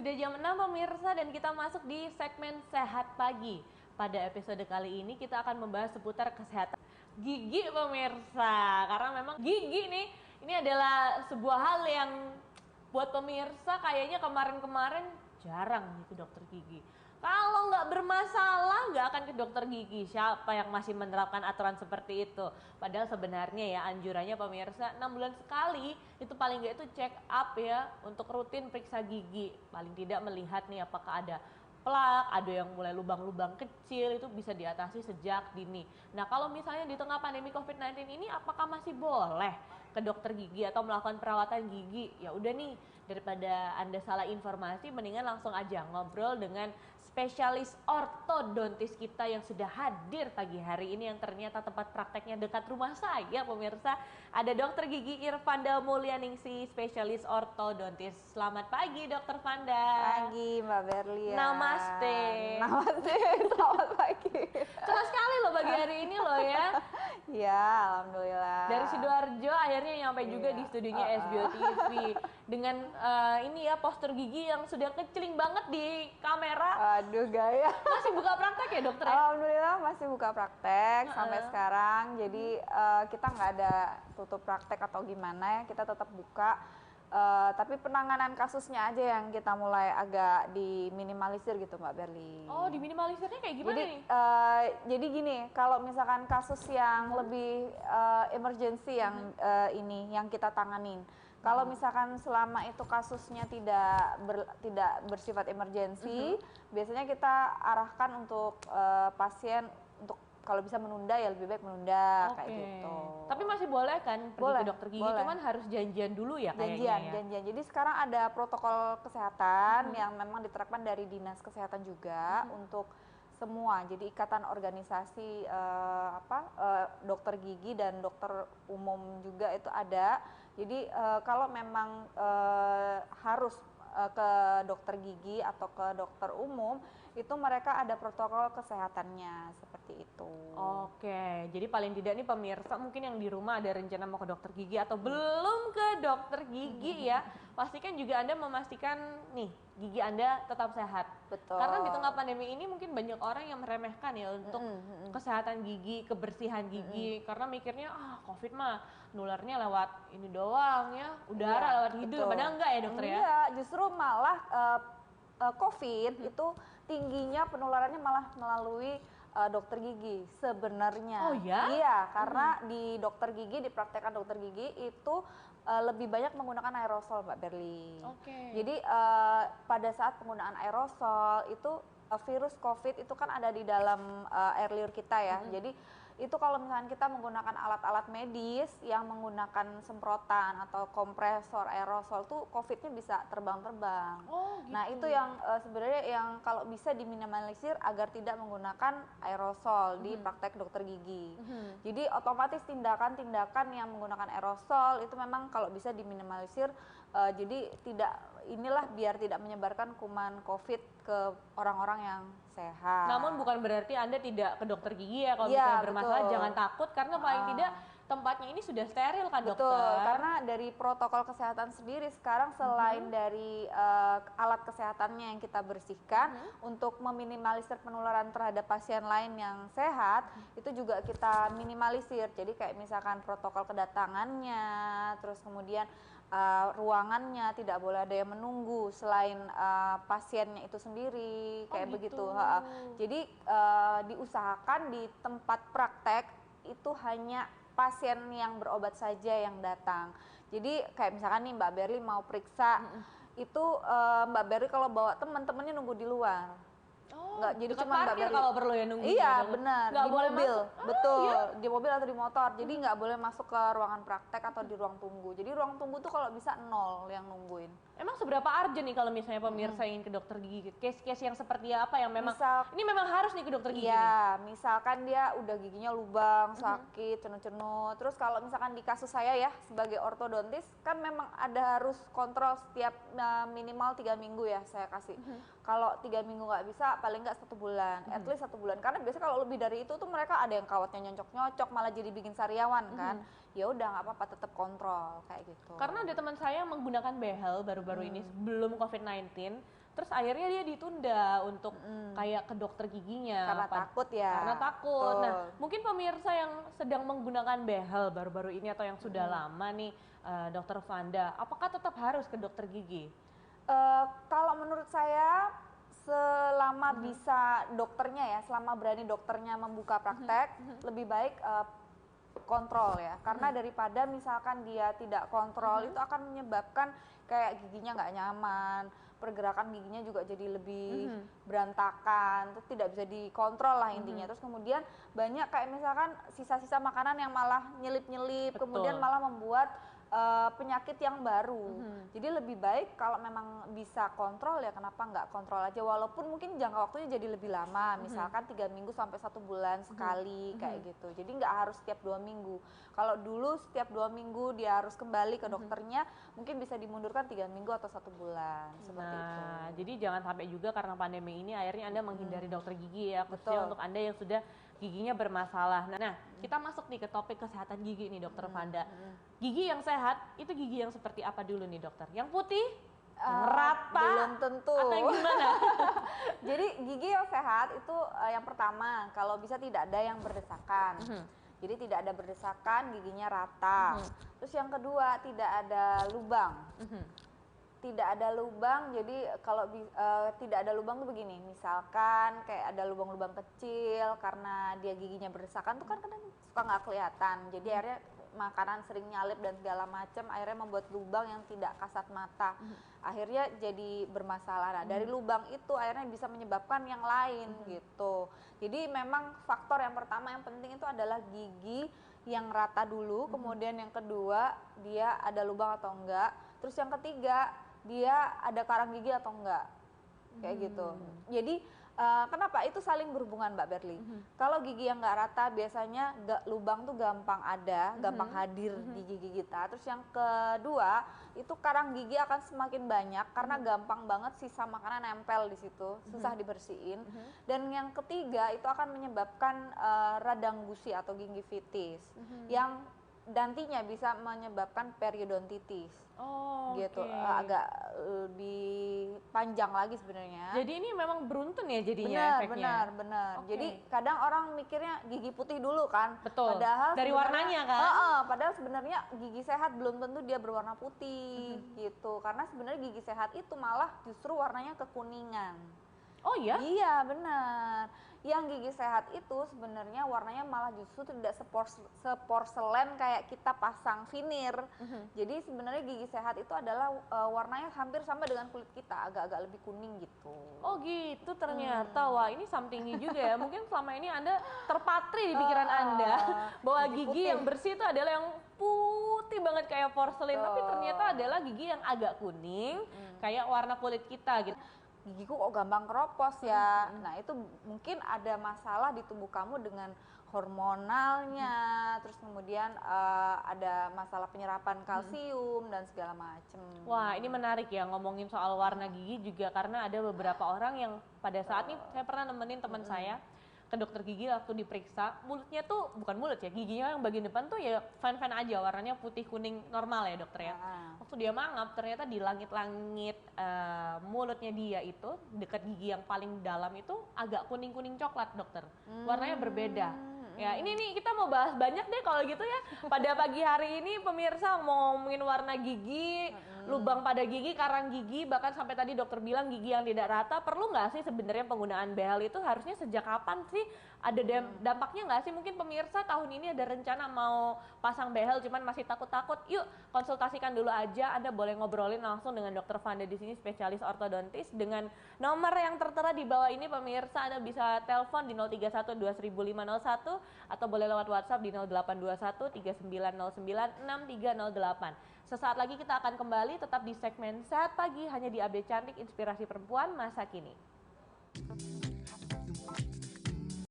Sudah jam 6 pemirsa dan kita masuk di segmen Sehat Pagi. Pada episode kali ini kita akan membahas seputar kesehatan gigi pemirsa. Karena memang gigi nih, ini adalah sebuah hal yang buat pemirsa kayaknya kemarin-kemarin jarang ke dokter gigi. Kalau nggak bermasalah nggak akan ke dokter gigi. Siapa yang masih menerapkan aturan seperti itu? Padahal sebenarnya ya anjurannya pemirsa 6 bulan sekali itu paling nggak itu check up ya untuk rutin periksa gigi. Paling tidak melihat nih apakah ada plak, ada yang mulai lubang-lubang kecil, itu bisa diatasi sejak dini. Nah kalau misalnya di tengah pandemi COVID-19 ini apakah masih boleh ke dokter gigi atau melakukan perawatan gigi? Ya udah nih, daripada Anda salah informasi mendingan langsung aja ngobrol dengan spesialis ortodontis kita yang sudah hadir pagi hari ini, yang ternyata tempat prakteknya dekat rumah saya pemirsa. Ada Dokter Gigi Irfanda Mulyaningsih, spesialis ortodontis. Selamat pagi Dokter Fanda. Pagi Mbak Berlia. Namaste. Namaste, selamat pagi. Cerah sekali loh pagi hari ini loh ya. Ya, alhamdulillah. Dari Sidoarjo akhirnya nyampe juga di studionya SBO TV dengan ini ya postur gigi yang sudah keciling banget di kamera. Aduh gaya. Masih buka praktek ya dokter ya? Alhamdulillah masih buka praktek sampai sekarang. Jadi kita nggak ada tutup praktek atau gimana ya, kita tetap buka. Tapi penanganan kasusnya aja yang kita mulai agak diminimalisir gitu Mbak Berli. Oh, diminimalisirnya kayak gimana jadi, nih? Jadi gini, kalau misalkan kasus yang lebih emergency yang ini yang kita tanganin. Kalau misalkan selama itu kasusnya tidak bersifat emergency, biasanya kita arahkan untuk pasien untuk kalau bisa menunda ya lebih baik menunda kayak gitu. Tapi masih boleh kan pergi ke dokter gigi, cuman harus janjian dulu ya kayaknya ya. Janjian. Jadi sekarang ada protokol kesehatan yang memang diterapkan dari Dinas Kesehatan juga untuk semua. Jadi ikatan organisasi dokter gigi dan dokter umum juga itu ada. Jadi kalau memang harus ke dokter gigi atau ke dokter umum, itu mereka ada protokol kesehatannya seperti itu. Oke, jadi paling tidak nih pemirsa mungkin yang di rumah ada rencana mau ke dokter gigi atau belum ke dokter gigi ya, pastikan juga Anda memastikan nih gigi Anda tetap sehat. Betul. Karena di tengah pandemi ini mungkin banyak orang yang meremehkan ya untuk kesehatan gigi, kebersihan gigi, karena mikirnya COVID mah nularnya lewat ini doang ya, udara lewat hidung. Padahal enggak ya dokter ya? Iya, justru malah COVID itu tingginya penularannya malah melalui dokter gigi sebenarnya. Oh ya? Iya, karena di dokter gigi, di praktekan dokter gigi itu lebih banyak menggunakan aerosol Mbak Berli. Jadi pada saat penggunaan aerosol itu virus COVID itu kan ada di dalam air liur kita ya. Jadi itu kalau misalnya kita menggunakan alat-alat medis yang menggunakan semprotan atau kompresor aerosol tuh COVID-nya bisa terbang-terbang. Oh, gitu. Nah itu yang sebenarnya yang kalau bisa diminimalisir agar tidak menggunakan aerosol di praktek dokter gigi. Jadi otomatis tindakan-tindakan yang menggunakan aerosol itu memang kalau bisa diminimalisir. Jadi biar tidak menyebarkan kuman COVID ke orang-orang yang sehat. Namun bukan berarti Anda tidak ke dokter gigi ya, kalau misalnya bermasalah jangan takut, karena paling tidak tempatnya ini sudah steril kan dokter? Betul, karena dari protokol kesehatan sendiri sekarang selain dari alat kesehatannya yang kita bersihkan untuk meminimalisir penularan terhadap pasien lain yang sehat, itu juga kita minimalisir. Jadi kayak misalkan protokol kedatangannya, terus kemudian ruangannya tidak boleh ada yang menunggu selain pasiennya itu sendiri kayak begitu. Jadi diusahakan di tempat praktek itu hanya pasien yang berobat saja yang datang. Jadi kayak misalkan nih Mbak Berli mau periksa itu Mbak Berli kalau bawa teman-temannya nunggu di luar. Nggak, jadi cuma Mbak Berli kalau perlu ya nunggu. Iya benar, di mobil, betul, iya? di mobil atau di motor. Jadi nggak boleh masuk ke ruangan praktek atau di ruang tunggu. Jadi ruang tunggu tuh kalau bisa 0 yang nungguin. Emang seberapa urgent nih kalau misalnya pemirsa ingin ke dokter gigi? Case-case yang seperti apa yang memang ini memang harus nih ke dokter gigi? Iya, misalkan dia udah giginya lubang, sakit, cenut-cenut. Terus kalau misalkan di kasus saya ya sebagai ortodontis kan memang ada harus kontrol setiap minimal 3 minggu ya saya kasih. Kalau 3 minggu nggak bisa, paling nggak 1 bulan, at least 1 bulan. Karena biasanya kalau lebih dari itu tuh mereka ada yang kawatnya nyocok-nyocok, malah jadi bikin sariawan kan. Ya udah nggak apa-apa, tetap kontrol kayak gitu. Karena ada teman saya yang menggunakan behel baru-baru ini sebelum COVID-19, terus akhirnya dia ditunda untuk kayak ke dokter giginya Karena takut ya. karena takut. Betul. Nah, mungkin pemirsa yang sedang menggunakan behel baru-baru ini atau yang sudah lama nih, Dokter Vanda, apakah tetap harus ke dokter gigi? Kalau menurut saya selama bisa dokternya ya, selama berani dokternya membuka praktek, lebih baik kontrol ya, karena daripada misalkan dia tidak kontrol itu akan menyebabkan kayak giginya nggak nyaman, pergerakan giginya juga jadi lebih berantakan, itu tidak bisa dikontrol lah intinya. Terus kemudian banyak kayak misalkan sisa-sisa makanan yang malah nyelip-nyelip, kemudian malah membuat penyakit yang baru. Jadi lebih baik kalau memang bisa kontrol ya kenapa nggak kontrol aja, walaupun mungkin jangka waktunya jadi lebih lama, misalkan 3 minggu sampai 1 bulan sekali kayak gitu. Jadi nggak harus setiap 2 minggu. Kalau dulu setiap 2 minggu dia harus kembali ke dokternya, mungkin bisa dimundurkan 3 minggu atau 1 bulan seperti itu. Jadi jangan sampai juga karena pandemi ini akhirnya Anda menghindari dokter gigi ya, khususnya untuk Anda yang sudah giginya bermasalah. Nah, kita masuk nih ke topik kesehatan gigi nih, Dokter Vanda. Gigi yang sehat itu gigi yang seperti apa dulu nih, dokter? Yang putih, yang rata, belum tentu. atau yang gimana? Jadi gigi yang sehat itu yang pertama, kalau bisa tidak ada yang berdesakan. Jadi tidak ada berdesakan, giginya rata. Terus yang kedua, tidak ada lubang. Tidak ada lubang, jadi kalau tidak ada lubang tuh begini, misalkan kayak ada lubang-lubang kecil karena dia giginya berdesakan tuh kan kadang suka nggak kelihatan, jadi akhirnya makanan sering nyalip dan segala macam, akhirnya membuat lubang yang tidak kasat mata, akhirnya jadi bermasalah. Nah, dari lubang itu akhirnya bisa menyebabkan yang lain gitu. Jadi memang faktor yang pertama yang penting itu adalah gigi yang rata dulu, kemudian yang kedua dia ada lubang atau enggak, terus yang ketiga dia ada karang gigi atau enggak, kayak gitu. Jadi kenapa itu saling berhubungan Mbak Berli? Kalau gigi yang nggak rata biasanya lubang tuh gampang ada, gampang hadir di gigi kita. Terus yang kedua itu karang gigi akan semakin banyak karena gampang banget sisa makanan nempel di situ, susah dibersihin. Dan yang ketiga itu akan menyebabkan radang gusi atau gingivitis yang nantinya bisa menyebabkan periodontitis. Gitu, agak lebih panjang lagi sebenarnya. Jadi ini memang beruntun ya jadinya efeknya. Benar. Jadi kadang orang mikirnya gigi putih dulu kan. Betul. Padahal dari warnanya kan. Padahal sebenarnya gigi sehat belum tentu dia berwarna putih gitu. Karena sebenarnya gigi sehat itu malah justru warnanya kekuningan. Oh iya? Iya benar. Yang gigi sehat itu sebenarnya warnanya malah justru tidak seporselen kayak kita pasang vinir. Jadi sebenarnya gigi sehat itu adalah warnanya hampir sama dengan kulit kita, agak-agak lebih kuning gitu. Oh gitu ternyata. Wah ini something new juga ya. Mungkin selama ini Anda terpatri di pikiran Anda bahwa gigi yang bersih itu adalah yang putih banget kayak porselin, tapi ternyata adalah gigi yang agak kuning kayak warna kulit kita gitu. Gigiku kok gampang keropos ya. Nah itu mungkin ada masalah di tubuh kamu dengan hormonalnya, terus kemudian ada masalah penyerapan kalsium dan segala macem. Wah ini menarik ya ngomongin soal warna gigi juga, karena ada beberapa orang yang pada saat ini saya pernah nemenin teman saya ke dokter gigi waktu diperiksa, mulutnya tuh bukan mulut ya, giginya yang bagian depan tuh ya fine-fine aja, warnanya putih kuning normal ya dokter ya. Waktu dia mangap ternyata di langit-langit mulutnya dia itu dekat gigi yang paling dalam itu agak kuning-kuning coklat dokter, warnanya berbeda. Ya ini nih kita mau bahas banyak deh kalau gitu ya. Pada pagi hari ini pemirsa mau ngomongin warna gigi, lubang pada gigi, karang gigi, bahkan sampai tadi dokter bilang gigi yang tidak rata. Perlu nggak sih sebenarnya penggunaan behel itu, harusnya sejak kapan sih? Ada dampaknya nggak sih? Mungkin pemirsa tahun ini ada rencana mau pasang behel cuman masih takut-takut. Yuk konsultasikan dulu aja. Anda boleh ngobrolin langsung dengan dokter Vanda di sini, spesialis ortodontis, dengan nomor yang tertera di bawah ini pemirsa. Anda bisa telepon di 031 21501 atau boleh lewat WhatsApp di 0821 3909 6308. Sesaat lagi kita akan kembali tetap di segmen Sehat Pagi hanya di Update Cantik Inspirasi Perempuan Masa Kini.